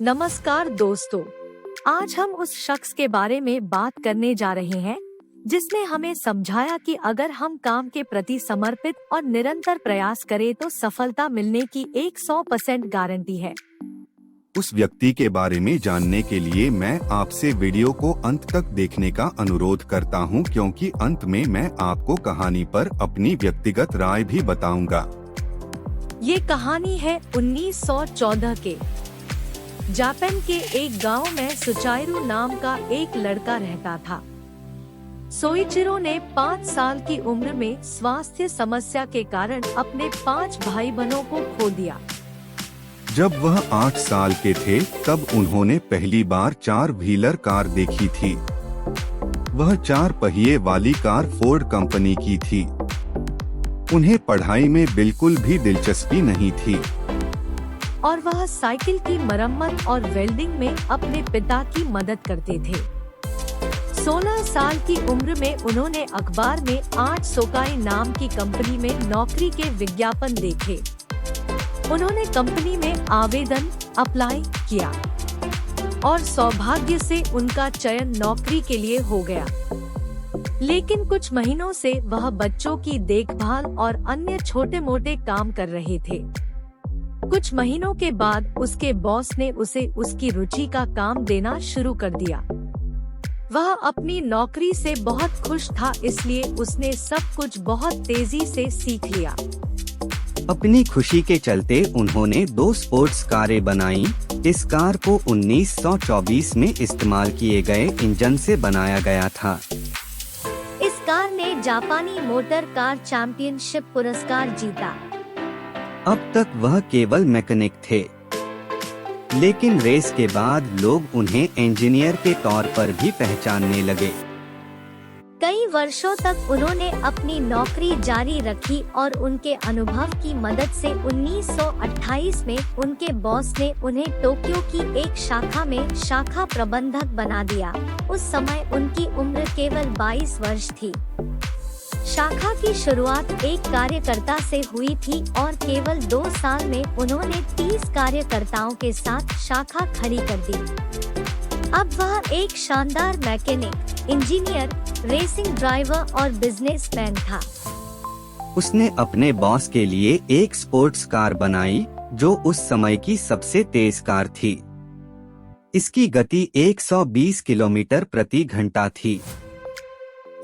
नमस्कार दोस्तों, आज हम उस शख्स के बारे में बात करने जा रहे हैं जिसने हमें समझाया कि अगर हम काम के प्रति समर्पित और निरंतर प्रयास करें तो सफलता मिलने की 100% गारंटी है। उस व्यक्ति के बारे में जानने के लिए मैं आपसे वीडियो को अंत तक देखने का अनुरोध करता हूं, क्योंकि अंत में मैं आपको कहानी पर अपनी व्यक्तिगत राय भी बताऊंगा। ये कहानी है 1914 के। जापान के एक गांव में सुचाइरू नाम का एक लड़का रहता था। सोइचिरो ने 5 साल की उम्र में स्वास्थ्य समस्या के कारण अपने 5 भाई बहनों को खो दिया। जब वह 8 साल के थे तब उन्होंने पहली बार 4 व्हीलर कार देखी थी। वह 4 पहिए वाली कार फोर्ड कंपनी की थी। उन्हें पढ़ाई में बिल्कुल भी दिलचस्पी नहीं थी और वह साइकिल की मरम्मत और वेल्डिंग में अपने पिता की मदद करते थे। 16 साल की उम्र में उन्होंने अखबार में 8 सोकाई नाम की कंपनी में नौकरी के विज्ञापन देखे। उन्होंने कंपनी में आवेदन अप्लाई किया और सौभाग्य से उनका चयन नौकरी के लिए हो गया। लेकिन कुछ महीनों से वह बच्चों की देखभाल और अन्य छोटे मोटे काम कर रहे थे। कुछ महीनों के बाद उसके बॉस ने उसे उसकी रुचि का काम देना शुरू कर दिया। वह अपनी नौकरी से बहुत खुश था, इसलिए उसने सब कुछ बहुत तेजी से सीख लिया। अपनी खुशी के चलते उन्होंने 2 स्पोर्ट्स कारें बनाई। इस कार को 1924 में इस्तेमाल किए गए इंजन से बनाया गया था। इस कार ने जापानी मोटर कार चैंपियनशिप पुरस्कार जीता। अब तक वह केवल मैकेनिक थे, लेकिन रेस के बाद लोग उन्हें इंजीनियर के तौर पर भी पहचानने लगे। कई वर्षों तक उन्होंने अपनी नौकरी जारी रखी और उनके अनुभव की मदद से 1928 में उनके बॉस ने उन्हें टोक्यो की एक शाखा में शाखा प्रबंधक बना दिया। उस समय उनकी उम्र केवल 22 वर्ष थी। शाखा की शुरुआत एक कार्यकर्ता से हुई थी और केवल 2 साल में उन्होंने 30 कार्यकर्ताओं के साथ शाखा खड़ी कर दी। अब वह एक शानदार मैकेनिक, इंजीनियर, रेसिंग ड्राइवर और बिजनेसमैन था। उसने अपने बॉस के लिए एक स्पोर्ट्स कार बनाई जो उस समय की सबसे तेज कार थी। इसकी गति 120 किलोमीटर प्रति घंटा थी।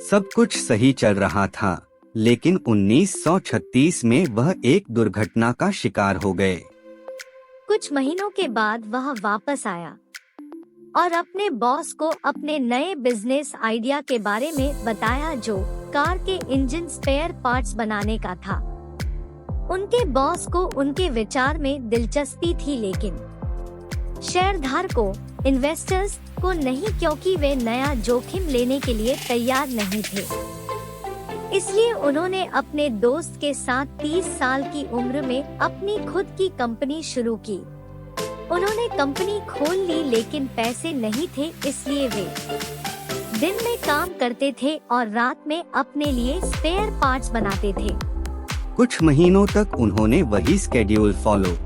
सब कुछ सही चल रहा था, लेकिन 1936 में वह एक दुर्घटना का शिकार हो गए। कुछ महीनों के बाद वह वापस आया और अपने बॉस को अपने नए बिजनेस आइडिया के बारे में बताया, जो कार के इंजन स्पेयर पार्ट्स बनाने का था। उनके बॉस को उनके विचार में दिलचस्पी थी, लेकिन शेयरधारकों, इन्वेस्टर्स को नहीं, क्योंकि वे नया जोखिम लेने के लिए तैयार नहीं थे। इसलिए उन्होंने अपने दोस्त के साथ 30 साल की उम्र में अपनी खुद की कंपनी शुरू की। उन्होंने कंपनी खोल ली, लेकिन पैसे नहीं थे, इसलिए वे दिन में काम करते थे और रात में अपने लिए स्पेयर पार्ट्स बनाते थे। कुछ महीनों तक उन्होंने वही स्केड्यूल फॉलो।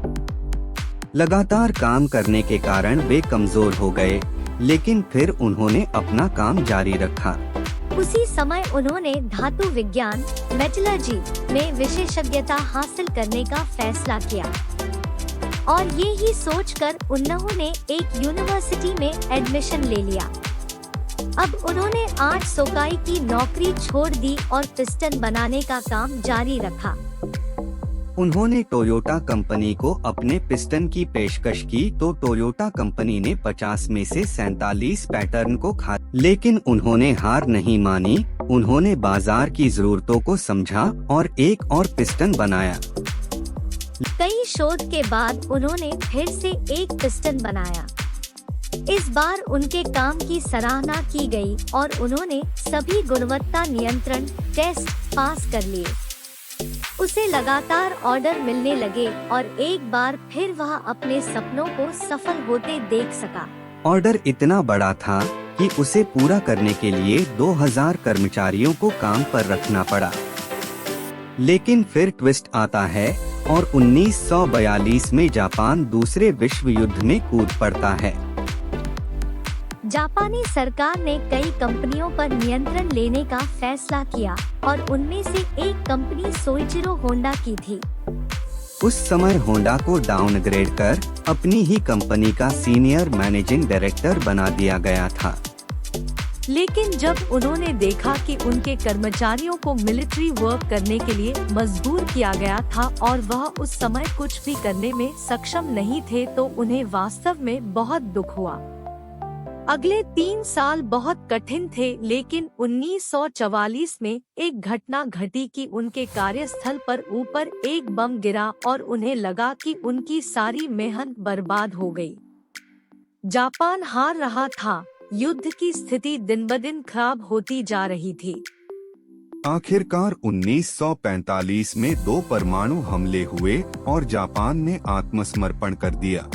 लगातार काम करने के कारण वे कमजोर हो गए, लेकिन फिर उन्होंने अपना काम जारी रखा। उसी समय उन्होंने धातु विज्ञान, मेटलर्जी में विशेषज्ञता हासिल करने का फैसला किया और ये ही सोचकर उन्होंने एक यूनिवर्सिटी में एडमिशन ले लिया। अब उन्होंने 8 सोकाई की नौकरी छोड़ दी और पिस्टन बनाने का काम जारी रखा। उन्होंने टोयोटा कंपनी को अपने पिस्टन की पेशकश की तो टोयोटा कंपनी ने 50 में से 47 पैटर्न को लेकिन उन्होंने हार नहीं मानी। उन्होंने बाजार की जरूरतों को समझा और एक और पिस्टन बनाया। कई शोध के बाद उन्होंने फिर से एक पिस्टन बनाया। इस बार उनके काम की सराहना की गई और उन्होंने सभी गुणवत्ता नियंत्रण टेस्ट पास कर लिए। उसे लगातार ऑर्डर मिलने लगे और एक बार फिर वह अपने सपनों को सफल होते देख सका। ऑर्डर इतना बड़ा था कि उसे पूरा करने के लिए 2000 कर्मचारियों को काम पर रखना पड़ा। लेकिन फिर ट्विस्ट आता है और 1942 में जापान दूसरे विश्व युद्ध में कूद पड़ता है। जापानी सरकार ने कई कंपनियों पर नियंत्रण लेने का फैसला किया और उनमें से एक कंपनी सोइचिरो होंडा की थी। उस समय होंडा को डाउनग्रेड कर अपनी ही कंपनी का सीनियर मैनेजिंग डायरेक्टर बना दिया गया था। लेकिन जब उन्होंने देखा कि उनके कर्मचारियों को मिलिट्री वर्क करने के लिए मजबूर किया गया था और वह उस समय कुछ भी करने में सक्षम नहीं थे, तो उन्हें वास्तव में बहुत दुख हुआ। अगले 3 साल बहुत कठिन थे, लेकिन 1944 में एक घटना घटी कि उनके कार्यस्थल पर ऊपर एक बम गिरा और उन्हें लगा कि उनकी सारी मेहनत बर्बाद हो गई। जापान हार रहा था, युद्ध की स्थिति दिन-ब-दिन खराब होती जा रही थी। आखिरकार 1945 में 2 परमाणु हमले हुए और जापान ने आत्मसमर्पण कर दिया।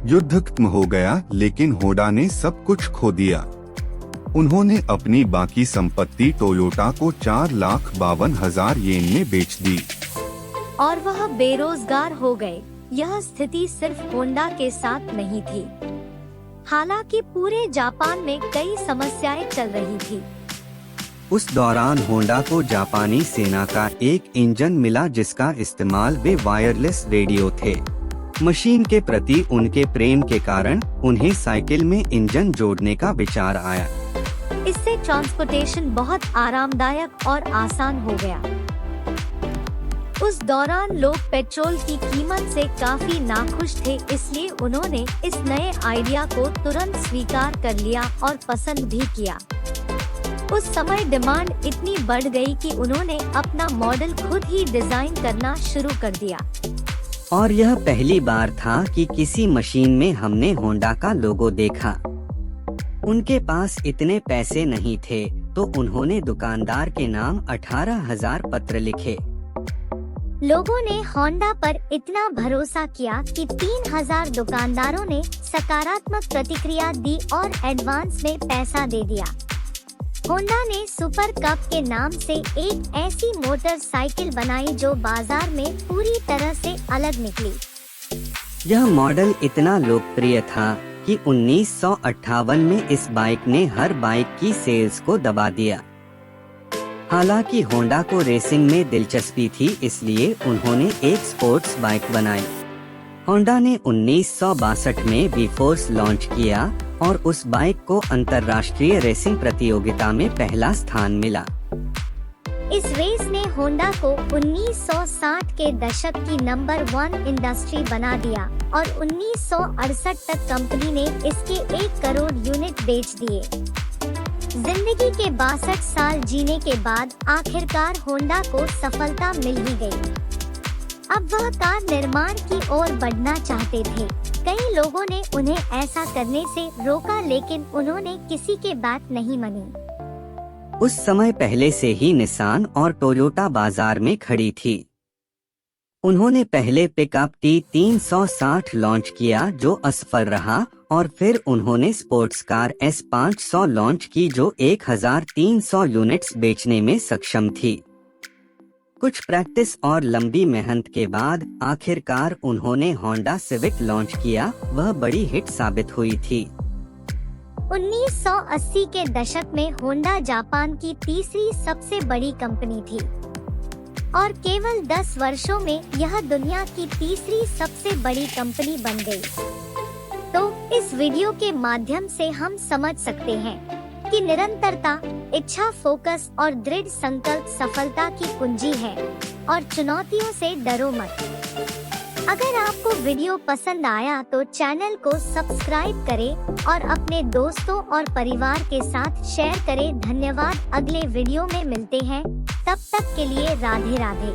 युद्ध खत्म हो गया, लेकिन होंडा ने सब कुछ खो दिया। उन्होंने अपनी बाकी संपत्ति टोयोटा को 4,52,000 येन में बेच दी और वह बेरोजगार हो गए। यह स्थिति सिर्फ होंडा के साथ नहीं थी, हालांकि पूरे जापान में कई समस्याएं चल रही थी। उस दौरान होंडा को जापानी सेना का एक इंजन मिला जिसका इस्तेमाल वे वायरलेस रेडियो थे। मशीन के प्रति उनके प्रेम के कारण उन्हें साइकिल में इंजन जोड़ने का विचार आया। इससे ट्रांसपोर्टेशन बहुत आरामदायक और आसान हो गया। उस दौरान लोग पेट्रोल की कीमत से काफी नाखुश थे, इसलिए उन्होंने इस नए आइडिया को तुरंत स्वीकार कर लिया और पसंद भी किया। उस समय डिमांड इतनी बढ़ गई कि उन्होंने अपना मॉडल खुद ही डिजाइन करना शुरू कर दिया। और यह पहली बार था कि किसी मशीन में हमने होंडा का लोगो देखा। उनके पास इतने पैसे नहीं थे, तो उन्होंने दुकानदार के नाम 18,000 पत्र लिखे। लोगों ने होंडा पर इतना भरोसा किया कि 3,000 दुकानदारों ने सकारात्मक प्रतिक्रिया दी और एडवांस में पैसा दे दिया। होंडा ने सुपर कप के नाम से एक ऐसी मोटरसाइकिल बनाई जो बाजार में पूरी तरह से अलग निकली। यह मॉडल इतना लोकप्रिय था कि 1958 में इस बाइक ने हर बाइक की सेल्स को दबा दिया। हालांकि होंडा को रेसिंग में दिलचस्पी थी, इसलिए उन्होंने एक स्पोर्ट्स बाइक बनाई। होंडा ने 1962 में V-Force लॉन्च किया और उस बाइक को अंतर्राष्ट्रीय रेसिंग प्रतियोगिता में पहला स्थान मिला। इस रेस ने होंडा को 1960 के दशक की नंबर 1 इंडस्ट्री बना दिया और 1968 तक कंपनी ने इसके 1 करोड़ यूनिट बेच दिए। जिंदगी के 62 साल जीने के बाद आखिरकार होंडा को सफलता मिल ही गई। अब वह कार निर्माण की ओर बढ़ना चाहते थे। कई लोगों ने उन्हें ऐसा करने से रोका, लेकिन उन्होंने किसी के बात नहीं मानी। उस समय पहले से ही निसान और टोयोटा बाजार में खड़ी थी। उन्होंने पहले पिकअप T360 लॉन्च किया जो असफल रहा, और फिर उन्होंने स्पोर्ट्स कार S500 लॉन्च की जो 1300 यूनिट्स बेचने में सक्षम थी। कुछ प्रैक्टिस और लंबी मेहनत के बाद आखिरकार उन्होंने होंडा सिविक लॉन्च किया। वह बड़ी हिट साबित हुई थी। 1980 के दशक में होंडा जापान की तीसरी सबसे बड़ी कंपनी थी और केवल 10 वर्षों में यह दुनिया की तीसरी सबसे बड़ी कंपनी बन गई। तो इस वीडियो के माध्यम से हम समझ सकते हैं कि निरंतरता, इच्छा, फोकस और दृढ़ संकल्प सफलता की कुंजी है और चुनौतियों से डरो मत। अगर आपको वीडियो पसंद आया तो चैनल को सब्सक्राइब करें और अपने दोस्तों और परिवार के साथ शेयर करें। धन्यवाद। अगले वीडियो में मिलते हैं, तब तक के लिए राधे राधे।